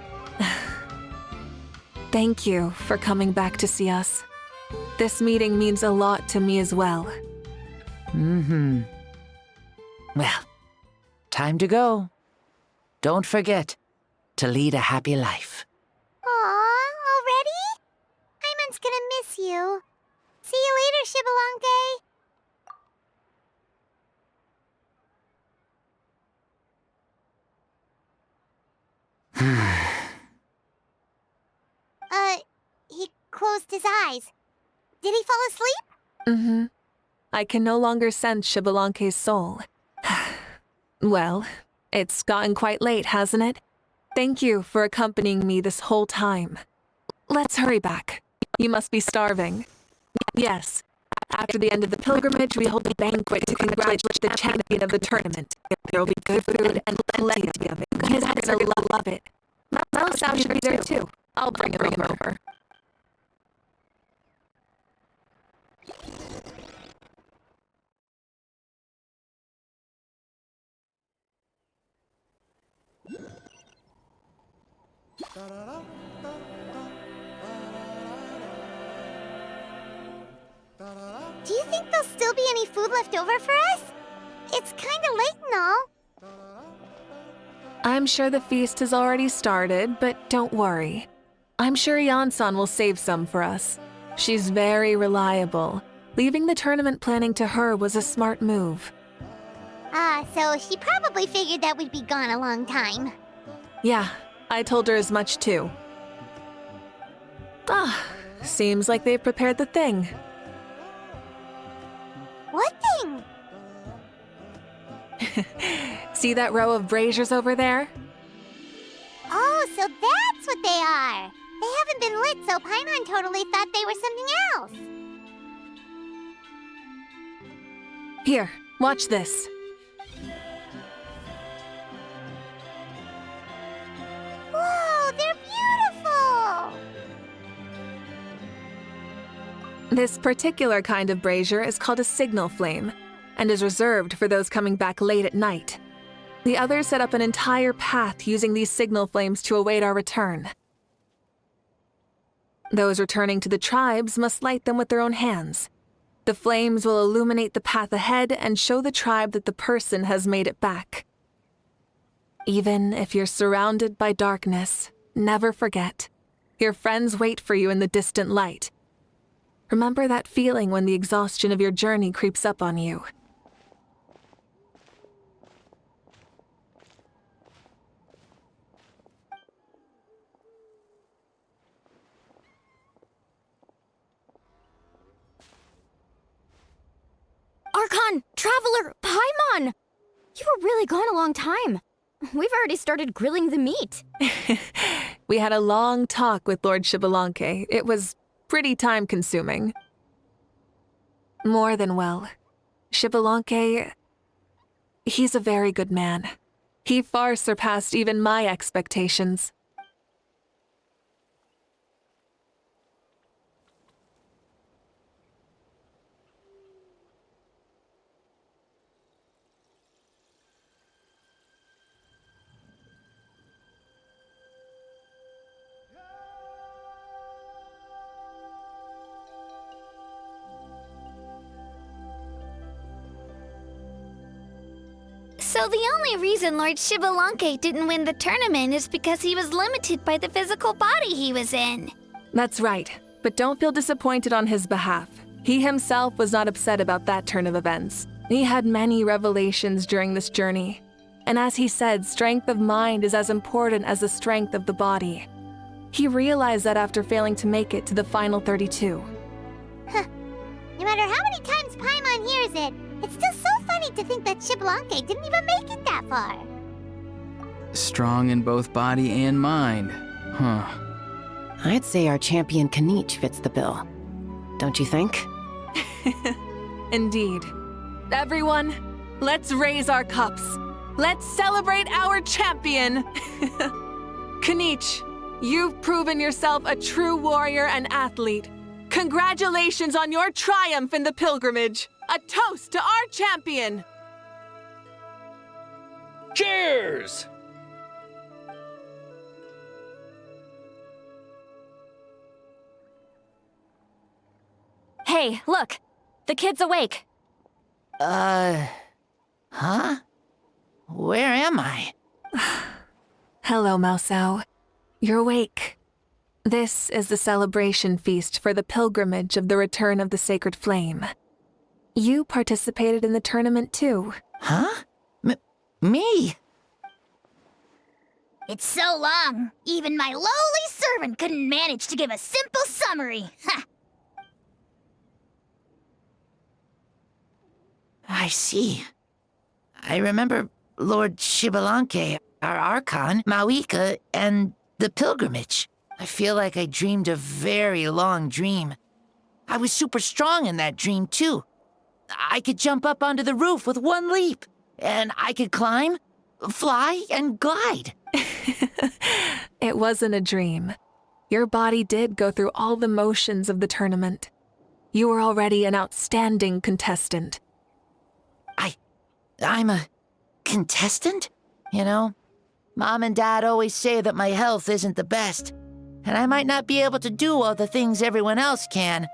Thank you for coming back to see us. This meeting means a lot to me as well. Mm-hmm. Well, time to go. Don't forget to lead a happy life. Aw, already? Paimon's gonna miss you. See you later, Shibalonke. He closed his eyes. Did he fall asleep? Mm-hmm. I can no longer sense Shibalonke's soul. Well, it's gotten quite late, hasn't it? Thank you for accompanying me this whole time. Let's hurry back. You must be starving. Yes. After the end of the pilgrimage, we hold a banquet to congratulate the champion of the tournament. There will be good food and plenty of it. His are gonna love it. Melisao should be there too. I'll bring him over. Do you think there'll still be any food left over for us? It's kinda late and all. I'm sure the feast has already started, but don't worry. I'm sure Yansan will save some for us. She's very reliable. Leaving the tournament planning to her was a smart move. So she probably figured that we'd be gone a long time. Yeah, I told her as much too. Seems like they've prepared the thing. What thing? See that row of braziers over there? Oh, so that's what they are. They haven't been lit, so Paimon totally thought they were something else. Here, watch this. Whoa, they're beautiful! This particular kind of brazier is called a signal flame, and is reserved for those coming back late at night. The others set up an entire path using these signal flames to await our return. Those returning to the tribes must light them with their own hands. The flames will illuminate the path ahead and show the tribe that the person has made it back. Even if you're surrounded by darkness, never forget, your friends wait for you in the distant light. Remember that feeling when the exhaustion of your journey creeps up on you. Archon! Traveler! Paimon! You were really gone a long time. We've already started grilling the meat. We had a long talk with Lord Xbalanque. It was pretty time-consuming. More than well. Xbalanque, he's a very good man. He far surpassed even my expectations. So the only reason Lord Xbalanque didn't win the tournament is because he was limited by the physical body he was in. That's right, but don't feel disappointed on his behalf. He himself was not upset about that turn of events. He had many revelations during this journey. And as he said, strength of mind is as important as the strength of the body. He realized that after failing to make it to the final 32. Huh. No matter how many times Paimon hears it, it's still so funny to think that Xbalanque didn't even make it that far. Strong in both body and mind. Huh. I'd say our champion Kanich fits the bill. Don't you think? Indeed. Everyone, let's raise our cups. Let's celebrate our champion! Kanich, you've proven yourself a true warrior and athlete. Congratulations on your triumph in the pilgrimage. A toast to our champion! Cheers! Hey, look! The kid's awake. Huh? Where am I? Hello, Mausau. You're awake. This is the celebration feast for the pilgrimage of the return of the sacred flame. You participated in the tournament too. Huh? Me? It's so long, even my lowly servant couldn't manage to give a simple summary. Ha! I see. I remember Lord Xbalanque, our Archon, Mavuika, and the pilgrimage. I feel like I dreamed a very long dream. I was super strong in that dream, too. I could jump up onto the roof with one leap, and I could climb, fly, and glide. It wasn't a dream. Your body did go through all the motions of the tournament. You were already an outstanding contestant. I'm a contestant? You know, Mom and Dad always say that my health isn't the best, and I might not be able to do all the things everyone else can.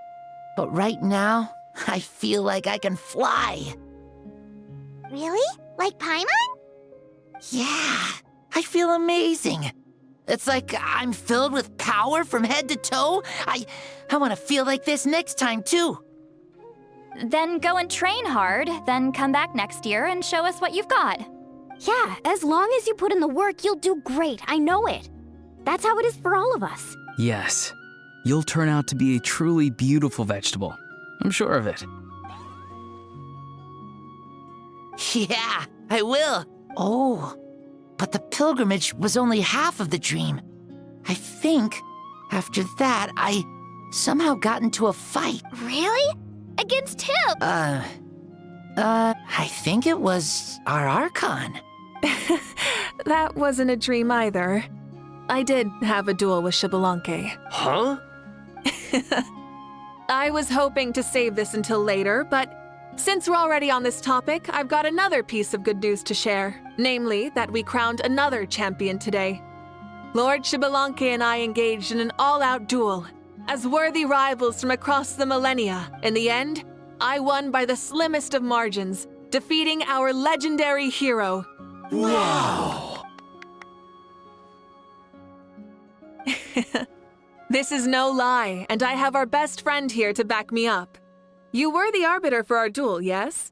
But right now, I feel like I can fly. Really? Like Paimon? Yeah, I feel amazing. It's like I'm filled with power from head to toe. I want to feel like this next time, too. Then go and train hard, then come back next year and show us what you've got. Yeah, as long as you put in the work, you'll do great. I know it. That's how it is for all of us. Yes. You'll turn out to be a truly beautiful vegetable. I'm sure of it. Yeah, I will. Oh, but the pilgrimage was only half of the dream. I think after that, I somehow got into a fight. Really? Against who? I think it was our Archon. That wasn't a dream either. I did have a duel with Xbalanque. Huh? I was hoping to save this until later, but since we're already on this topic, I've got another piece of good news to share. Namely, that we crowned another champion today. Lord Xbalanque and I engaged in an all-out duel. As worthy rivals from across the millennia, in the end, I won by the slimmest of margins, defeating our legendary hero. Wow! This is no lie, and I have our best friend here to back me up. You were the arbiter for our duel, yes?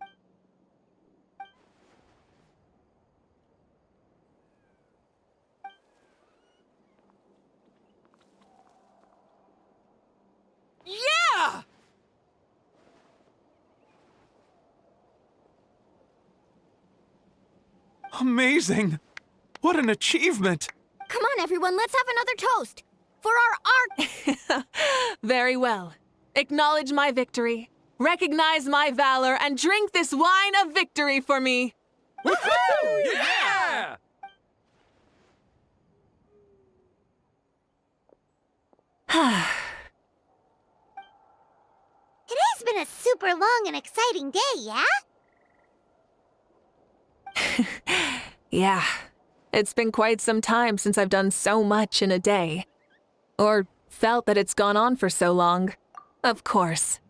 Yeah! Amazing! What an achievement! Come on, everyone, let's have another toast. For our art. Very well. Acknowledge my victory, recognize my valor, and drink this wine of victory for me. Woohoo! Yeah! Today's been a super long and exciting day, yeah? Yeah, it's been quite some time since I've done so much in a day. Or felt that it's gone on for so long. Of course.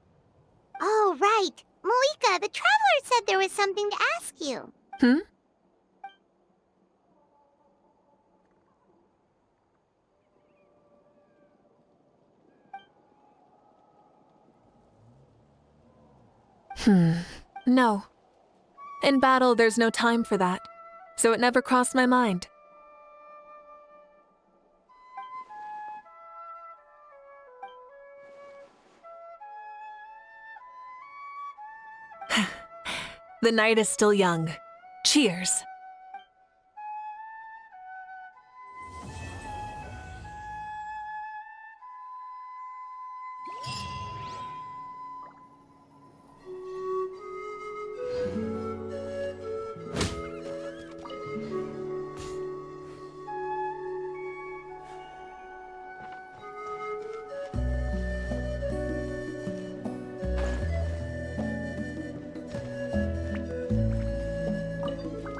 Oh, right. Mavuika, the Traveler said there was something to ask you. No. In battle, there's no time for that, so it never crossed my mind. The night is still young. Cheers.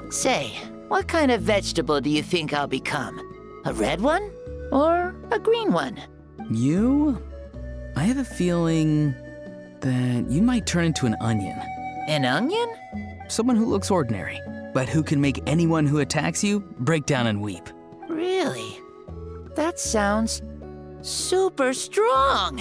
Say, what kind of vegetable do you think I'll become? A red one? Or a green one? You? I have a feeling that you might turn into an onion. An onion? Someone who looks ordinary, but who can make anyone who attacks you break down and weep. Really? That sounds super strong.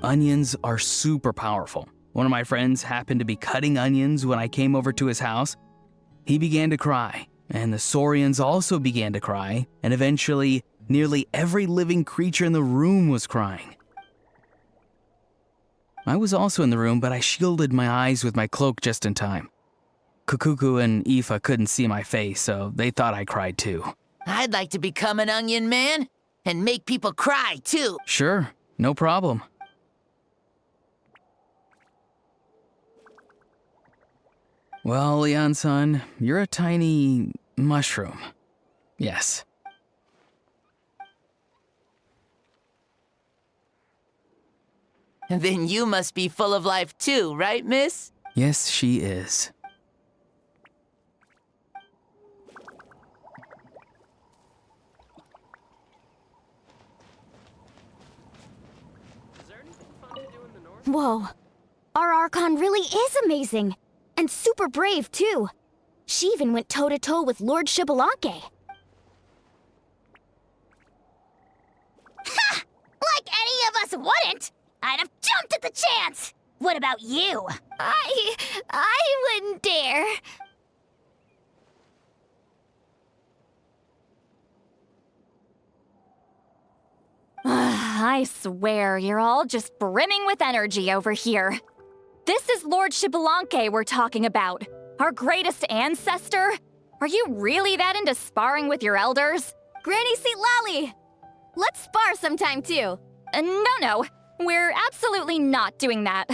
Onions are super powerful. One of my friends happened to be cutting onions when I came over to his house. He began to cry, and the Saurians also began to cry, and eventually, nearly every living creature in the room was crying. I was also in the room, but I shielded my eyes with my cloak just in time. Kukuku and Aoife couldn't see my face, so they thought I cried too. I'd like to become an onion man and make people cry too. Sure, no problem. Well, Leon-san, you're a tiny mushroom. Yes. And then you must be full of life too, right, miss? Yes, she is. Whoa. Our Archon really is amazing. And super brave, too. She even went toe-to-toe with Lord Xbalanque. Ha! Like any of us wouldn't! I'd have jumped at the chance! What about you? I wouldn't dare. I swear, you're all just brimming with energy over here. This is Lord Xbalanque we're talking about. Our greatest ancestor? Are you really that into sparring with your elders? Granny Seat Lolly! Let's spar sometime too. No. We're absolutely not doing that.